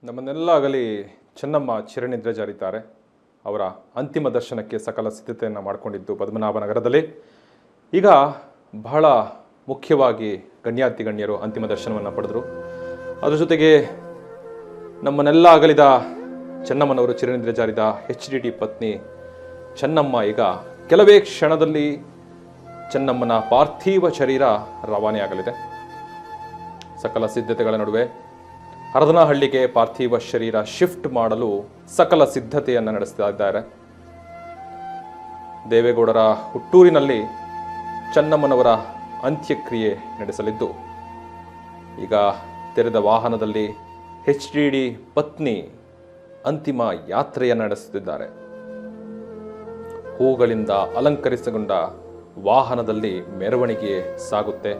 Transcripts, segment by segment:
ನಮ್ಮನ್ನೆಲ್ಲ ಆಗಲಿ ಚೆನ್ನಮ್ಮ ಚಿರನಿದ್ರೆ ಜಾರಿದ್ದಾರೆ. ಅವರ ಅಂತಿಮ ದರ್ಶನಕ್ಕೆ ಸಕಲ ಸಿದ್ಧತೆಯನ್ನು ಮಾಡಿಕೊಂಡಿದ್ದು ಪದ್ಮನಾಭನಗರದಲ್ಲಿ. ಈಗ ಬಹಳ ಮುಖ್ಯವಾಗಿ ಗಣ್ಯಾತಿ ಗಣ್ಯರು ಅಂತಿಮ ದರ್ಶನವನ್ನು ಪಡೆದರು. ಅದರ ಜೊತೆಗೆ ನಮ್ಮನ್ನೆಲ್ಲ ಅಗಲಿದ ಚೆನ್ನಮ್ಮನವರು ಚಿರನಿದ್ರೆ ಜಾರಿದ HDD ಪತ್ನಿ ಚೆನ್ನಮ್ಮ ಈಗ ಕೆಲವೇ ಕ್ಷಣದಲ್ಲಿ ಚೆನ್ನಮ್ಮನ ಪಾರ್ಥಿವ ಶರೀರ ರವಾನೆಯಾಗಲಿದೆ. ಸಕಲ ಸಿದ್ಧತೆಗಳ ನಡುವೆ ಹರದನಹಳ್ಳಿಗೆ ಪಾರ್ಥಿವ ಶರೀರ ಶಿಫ್ಟ್ ಮಾಡಲು ಸಕಲ ಸಿದ್ಧತೆಯನ್ನು ನಡೆಸ್ತಾ ಇದ್ದಾರೆ. ದೇವೇಗೌಡರ ಹುಟ್ಟೂರಿನಲ್ಲಿ ಚೆನ್ನಮ್ಮನವರ ಅಂತ್ಯಕ್ರಿಯೆ ನಡೆಸಲಿದ್ದು, ಈಗ ತೆರೆದ ವಾಹನದಲ್ಲಿ HDD ಪತ್ನಿ ಅಂತಿಮ ಯಾತ್ರೆಯನ್ನು ನಡೆಸುತ್ತಿದ್ದಾರೆ. ಹೂಗಳಿಂದ ಅಲಂಕರಿಸಿಕೊಂಡ ವಾಹನದಲ್ಲಿ ಮೆರವಣಿಗೆ ಸಾಗುತ್ತೆ.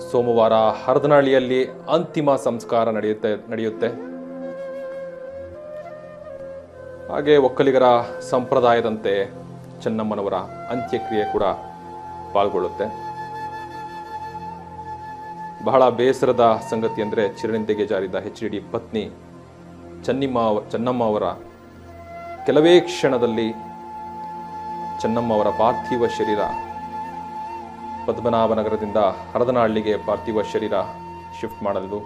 ಸೋಮವಾರ ಹರದನಹಳ್ಳಿಯಲ್ಲಿ ಅಂತಿಮ ಸಂಸ್ಕಾರ ನಡೆಯುತ್ತೆ. ಹಾಗೆ ಒಕ್ಕಲಿಗರ ಸಂಪ್ರದಾಯದಂತೆ ಚೆನ್ನಮ್ಮನವರ ಅಂತ್ಯಕ್ರಿಯೆ ಕೂಡ ಪಾಲ್ಗೊಳ್ಳುತ್ತೆ. ಬಹಳ ಬೇಸರದ ಸಂಗತಿ ಅಂದರೆ ಚಿರನಿದ್ದೆಗೆ ಜಾರಿದ HDD ಪತ್ನಿ ಚೆನ್ನಮ್ಮ ಅವರ ಕೆಲವೇ ಕ್ಷಣದಲ್ಲಿ ಚೆನ್ನಮ್ಮ ಅವರ ಪಾರ್ಥಿವ ಶರೀರ ಪದ್ಮನಾಭನಗರದಿಂದ ಹರದನಹಳ್ಳಿಗೆ ಪಾರ್ಥಿವ ಶರೀರ ಶಿಫ್ಟ್ ಮಾಡಲು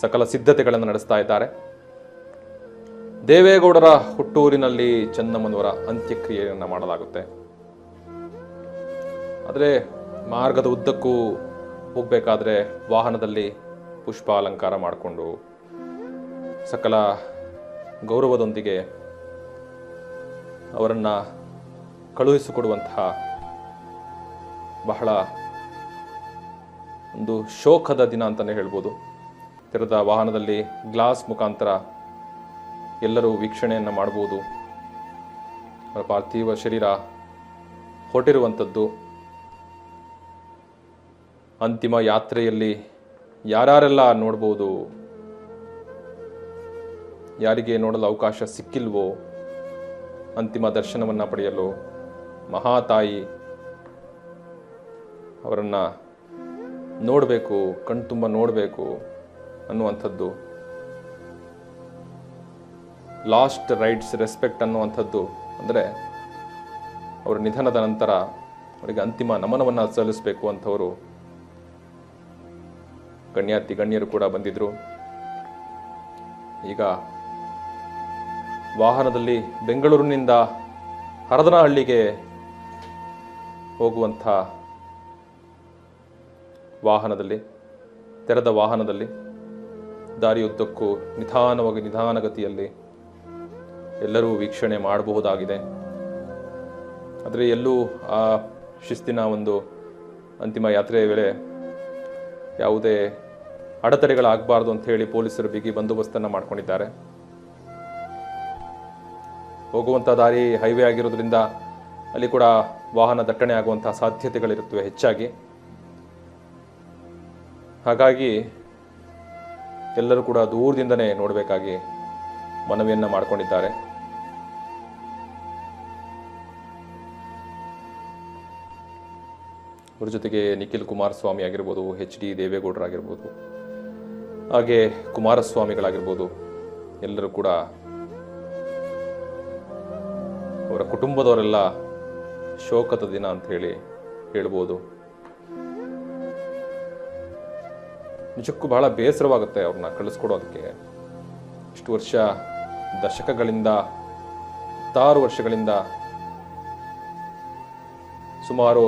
ಸಕಲ ಸಿದ್ಧತೆಗಳನ್ನು ನಡೆಸ್ತಾ ಇದ್ದಾರೆ. ದೇವೇಗೌಡರ ಹುಟ್ಟೂರಿನಲ್ಲಿ ಚೆನ್ನಮ್ಮನವರ ಅಂತ್ಯಕ್ರಿಯೆಯನ್ನು ಮಾಡಲಾಗುತ್ತೆ. ಆದರೆ ಮಾರ್ಗದ ಉದ್ದಕ್ಕೂ ಹೋಗಬೇಕಾದ್ರೆ ವಾಹನದಲ್ಲಿ ಪುಷ್ಪ ಅಲಂಕಾರ ಮಾಡಿಕೊಂಡು ಸಕಲ ಗೌರವದೊಂದಿಗೆ ಅವರನ್ನು ಕಳುಹಿಸಿಕೊಡುವಂತಹ ಬಹಳ ಒಂದು ಶೋಕದ ದಿನ ಅಂತಲೇ ಹೇಳ್ಬೋದು. ತೆರೆದ ವಾಹನದಲ್ಲಿ ಗ್ಲಾಸ್ ಮುಖಾಂತರ ಎಲ್ಲರೂ ವೀಕ್ಷಣೆಯನ್ನು ಮಾಡ್ಬೋದು. ಪಾರ್ಥಿವ ಶರೀರ ಹೊರಟಿರುವಂಥದ್ದು. ಅಂತಿಮ ಯಾತ್ರೆಯಲ್ಲಿ ಯಾರ್ಯಾರೆಲ್ಲ ನೋಡ್ಬೋದು, ಯಾರಿಗೆ ನೋಡಲು ಅವಕಾಶ ಸಿಕ್ಕಿಲ್ವೋ ಅಂತಿಮ ದರ್ಶನವನ್ನು ಪಡೆಯಲು ಮಹಾತಾಯಿ ಅವರನ್ನು ನೋಡಬೇಕು, ಕಣ್ತುಂಬ ನೋಡಬೇಕು ಅನ್ನುವಂಥದ್ದು, ಲಾಸ್ಟ್ ರೈಟ್ಸ್ ರೆಸ್ಪೆಕ್ಟ್ ಅನ್ನುವಂಥದ್ದು. ಅಂದರೆ ಅವರ ನಿಧನದ ನಂತರ ಅವರಿಗೆ ಅಂತಿಮ ನಮನವನ್ನು ಸಲ್ಲಿಸಬೇಕು ಅಂಥವರು ಗಣ್ಯಾತಿ ಗಣ್ಯರು ಕೂಡ ಬಂದಿದ್ದರು. ಈಗ ವಾಹನದಲ್ಲಿ ಬೆಂಗಳೂರಿನಿಂದ ಹರದನಹಳ್ಳಿಗೆ ಹೋಗುವಂಥ ವಾಹನದಲ್ಲಿ, ತೆರೆದ ವಾಹನದಲ್ಲಿ ದಾರಿಯುದ್ದಕ್ಕೂ ನಿಧಾನಗತಿಯಲ್ಲಿ ಎಲ್ಲರೂ ವೀಕ್ಷಣೆ ಮಾಡಬಹುದಾಗಿದೆ. ಆದರೆ ಎಲ್ಲೂ ಆ ಶಿಸ್ತಿನ ಒಂದು ಅಂತಿಮ ಯಾತ್ರೆಯ ವೇಳೆ ಯಾವುದೇ ಅಡೆತಡೆಗಳಾಗಬಾರ್ದು ಅಂತ ಹೇಳಿ ಪೊಲೀಸರು ಬಿಗಿ ಬಂದೋಬಸ್ತನ್ನು ಮಾಡ್ಕೊಂಡಿದ್ದಾರೆ. ಹೋಗುವಂಥ ದಾರಿ ಹೈವೇ ಆಗಿರೋದ್ರಿಂದ ಅಲ್ಲಿ ಕೂಡ ವಾಹನ ದಟ್ಟಣೆ ಆಗುವಂತಹ ಸಾಧ್ಯತೆಗಳಿರುತ್ತವೆ ಹೆಚ್ಚಾಗಿ. ಹಾಗಾಗಿ ಎಲ್ಲರೂ ಕೂಡ ದೂರದಿಂದನೇ ನೋಡಬೇಕಾಗಿ ಮನವಿಯನ್ನು ಮಾಡಿಕೊಂಡಿದ್ದಾರೆ. ಅವರ ಜೊತೆಗೆ ನಿಖಿಲ್ ಕುಮಾರಸ್ವಾಮಿ ಆಗಿರ್ಬೋದು, HD ದೇವೇಗೌಡರಾಗಿರ್ಬೋದು, ಹಾಗೆ ಕುಮಾರಸ್ವಾಮಿಗಳಾಗಿರ್ಬೋದು, ಎಲ್ಲರೂ ಕೂಡ ಅವರ ಕುಟುಂಬದವರೆಲ್ಲ ಶೋಕದ ದಿನ ಅಂತ ಹೇಳಿ ಹೇಳ್ಬೋದು. ನಿಜಕ್ಕೂ ಬಹಳ ಬೇಸರವಾಗುತ್ತೆ ಅವ್ರನ್ನ ಕಳಿಸ್ಕೊಡೋದಕ್ಕೆ. ಇಷ್ಟು ವರ್ಷ, ದಶಕಗಳಿಂದ, 6 ವರ್ಷಗಳಿಂದ, ಸುಮಾರು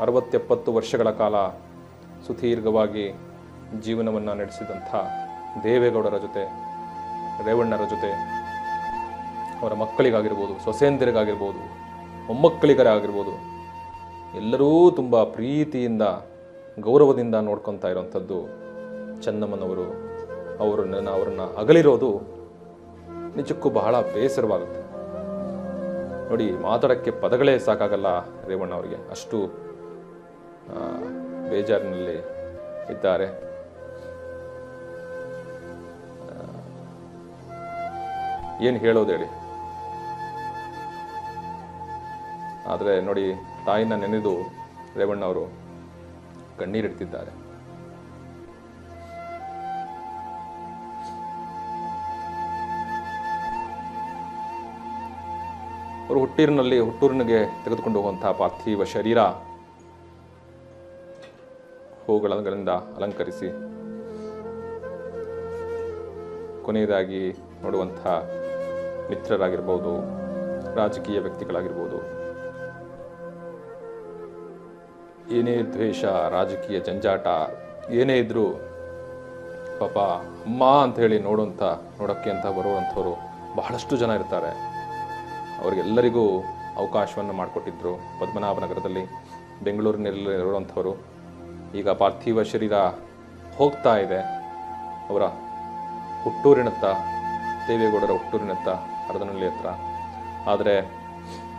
60-70 ವರ್ಷಗಳ ಕಾಲ ಸುದೀರ್ಘವಾಗಿ ಜೀವನವನ್ನು ನಡೆಸಿದಂಥ ದೇವೇಗೌಡರ ಜೊತೆ, ರೇವಣ್ಣರ ಜೊತೆ, ಅವರ ಮಕ್ಕಳಿಗಾಗಿರ್ಬೋದು, ಸೊಸೆಯಂದಿರಿಗಾಗಿರ್ಬೋದು, ಮೊಮ್ಮಕ್ಕಳಿಗರಾಗಿರ್ಬೋದು, ಎಲ್ಲರೂ ತುಂಬ ಪ್ರೀತಿಯಿಂದ, ಗೌರವದಿಂದ ನೋಡ್ಕೊತಾ ಇರೋವಂಥದ್ದು ಚೆನ್ನಮ್ಮನವರು. ಅವರನ್ನು ಅಗಲಿರೋದು ನಿಜಕ್ಕೂ ಬಹಳ ಬೇಸರವಾಗುತ್ತೆ. ನೋಡಿ, ಮಾತಾಡೋಕ್ಕೆ ಪದಗಳೇ ಸಾಕಾಗಲ್ಲ ರೇವಣ್ಣ ಅವರಿಗೆ, ಅಷ್ಟು ಬೇಜಾರಿನಲ್ಲಿ ಇದ್ದಾರೆ. ಏನು ಹೇಳೋದು ಹೇಳಿ. ಆದರೆ ನೋಡಿ, ತಾಯಿನ ನೆನೆದು ರೇವಣ್ಣ ಅವರು ಕಣ್ಣೀರಿಡ್ತಿದ್ದಾರೆ. ಅವರು ಹುಟ್ಟೂರಿನಿಗೆ ತೆಗೆದುಕೊಂಡು ಹೋಗುವಂತಹ ಪಾರ್ಥಿವ ಶರೀರ ಹೂಗಳಿಂದ ಅಲಂಕರಿಸಿ ಕೊನೆಯದಾಗಿ ನೋಡುವಂಥ ಮಿತ್ರರಾಗಿರ್ಬೋದು, ರಾಜಕೀಯ ವ್ಯಕ್ತಿಗಳಾಗಿರ್ಬೋದು, ಏನೇ ದ್ವೇಷ, ರಾಜಕೀಯ ಜಂಜಾಟ ಏನೇ ಇದ್ದರೂ ಪಾಪ ಅಮ್ಮ ಅಂತ ಹೇಳಿ ನೋಡೋಕ್ಕೆ ಅಂತ ಬರುವಂಥವ್ರು ಬಹಳಷ್ಟು ಜನ ಇರ್ತಾರೆ. ಅವರಿಗೆಲ್ಲರಿಗೂ ಅವಕಾಶವನ್ನು ಮಾಡಿಕೊಟ್ಟಿದ್ರು ಪದ್ಮನಾಭನಗರದಲ್ಲಿ, ಬೆಂಗಳೂರಿನಲ್ಲಿ ಇರುವಂಥವರು. ಈಗ ಪಾರ್ಥಿವ ಶರೀರ ಹೋಗ್ತಾ ಇದೆ ಅವರ ಹುಟ್ಟೂರಿನತ್ತ, ದೇವೇಗೌಡರ ಹುಟ್ಟೂರಿನತ್ತ, ಹರದನಹಳ್ಳಿ ಹತ್ರ. ಆದರೆ